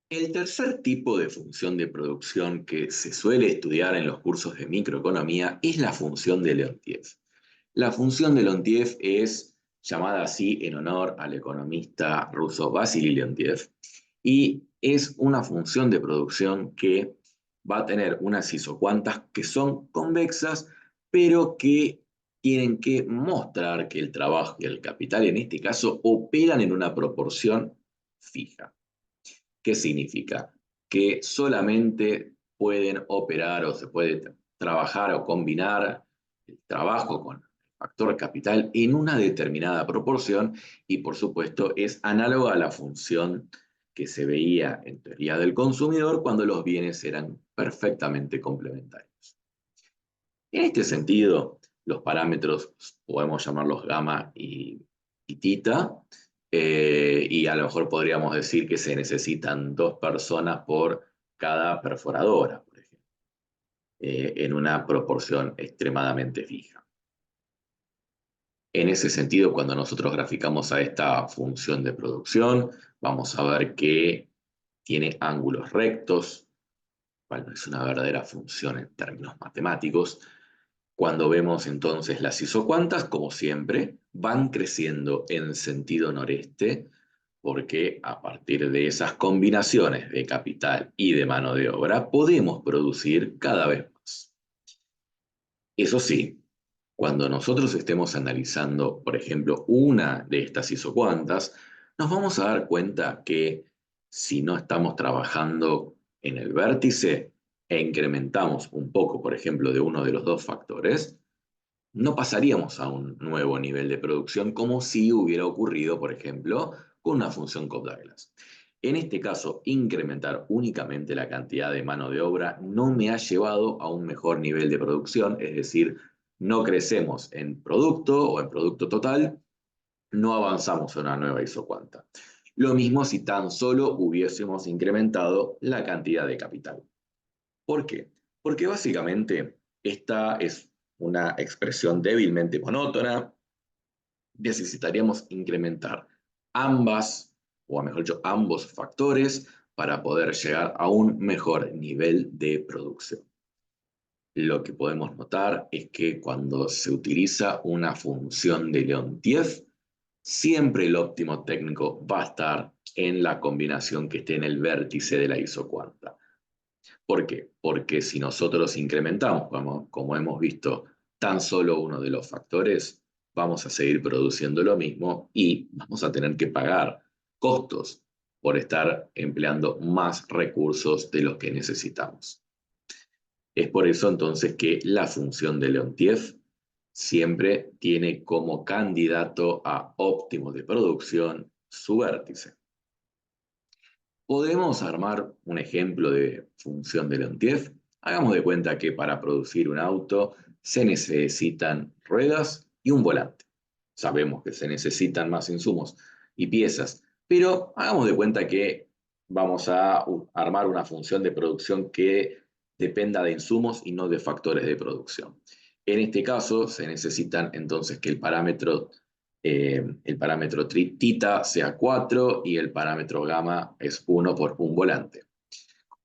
El tercer tipo de función de producción que se suele estudiar en los cursos de microeconomía es la función de Leontief. La función de Leontief es llamada así en honor al economista ruso Vasily Leontief y es una función de producción que va a tener unas isocuantas que son convexas, pero que tienen que mostrar que el trabajo y el capital en este caso operan en una proporción fija. ¿Qué significa? Que solamente pueden operar o se puede trabajar o combinar el trabajo con el factor capital en una determinada proporción y por supuesto es análoga a la función que se veía en teoría del consumidor cuando los bienes eran perfectamente complementarios. En este sentido, los parámetros podemos llamarlos gamma y tita, y a lo mejor podríamos decir que se necesitan dos personas por cada perforadora, por ejemplo, en una proporción extremadamente fija. En ese sentido, cuando nosotros graficamos a esta función de producción, vamos a ver que tiene ángulos rectos, cual no es una verdadera función en términos matemáticos. Cuando vemos entonces las isocuantas, como siempre, van creciendo en sentido noreste, porque a partir de esas combinaciones de capital y de mano de obra podemos producir cada vez más. Eso sí, cuando nosotros estemos analizando, por ejemplo, una de estas isocuantas, nos vamos a dar cuenta que si no estamos trabajando en el vértice e incrementamos un poco, por ejemplo, de uno de los dos factores, no pasaríamos a un nuevo nivel de producción como si hubiera ocurrido, por ejemplo, con una función Cobb-Douglas. En este caso, incrementar únicamente la cantidad de mano de obra no me ha llevado a un mejor nivel de producción, es decir, no crecemos en producto o en producto total, no avanzamos a una nueva isocuanta. Lo mismo si tan solo hubiésemos incrementado la cantidad de capital. ¿Por qué? Porque básicamente esta es una expresión débilmente monótona. Necesitaríamos incrementar ambas, o mejor dicho, ambos factores para poder llegar a un mejor nivel de producción. Lo que podemos notar es que cuando se utiliza una función de Leontief, siempre el óptimo técnico va a estar en la combinación que esté en el vértice de la isocuanta. ¿Por qué? Porque si nosotros incrementamos, como hemos visto, tan solo uno de los factores, vamos a seguir produciendo lo mismo y vamos a tener que pagar costos por estar empleando más recursos de los que necesitamos. Es por eso entonces que la función de Leontief siempre tiene como candidato a óptimo de producción su vértice. ¿Podemos armar un ejemplo de función de Leontief? Hagamos de cuenta que para producir un auto se necesitan ruedas y un volante. Sabemos que se necesitan más insumos y piezas, pero hagamos de cuenta que vamos a armar una función de producción que dependa de insumos y no de factores de producción. En este caso se necesitan entonces que el parámetro tita sea 4 y el parámetro gamma es 1 por un volante.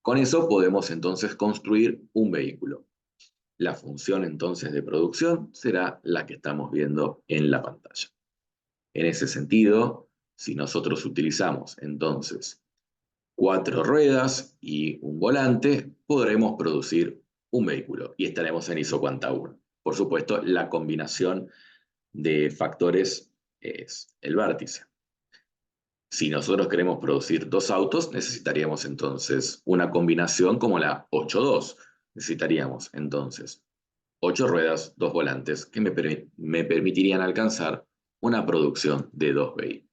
Con eso podemos entonces construir un vehículo. La función entonces de producción será la que estamos viendo en la pantalla. En ese sentido, si nosotros utilizamos entonces 4 ruedas y un volante, podremos producir un vehículo y estaremos en isocuanta 1. Por supuesto, la combinación de factores es el vértice. Si nosotros queremos producir dos autos, necesitaríamos entonces una combinación como la 8-2. Necesitaríamos entonces 8 ruedas, 2 volantes, que me permitirían alcanzar una producción de dos vehículos.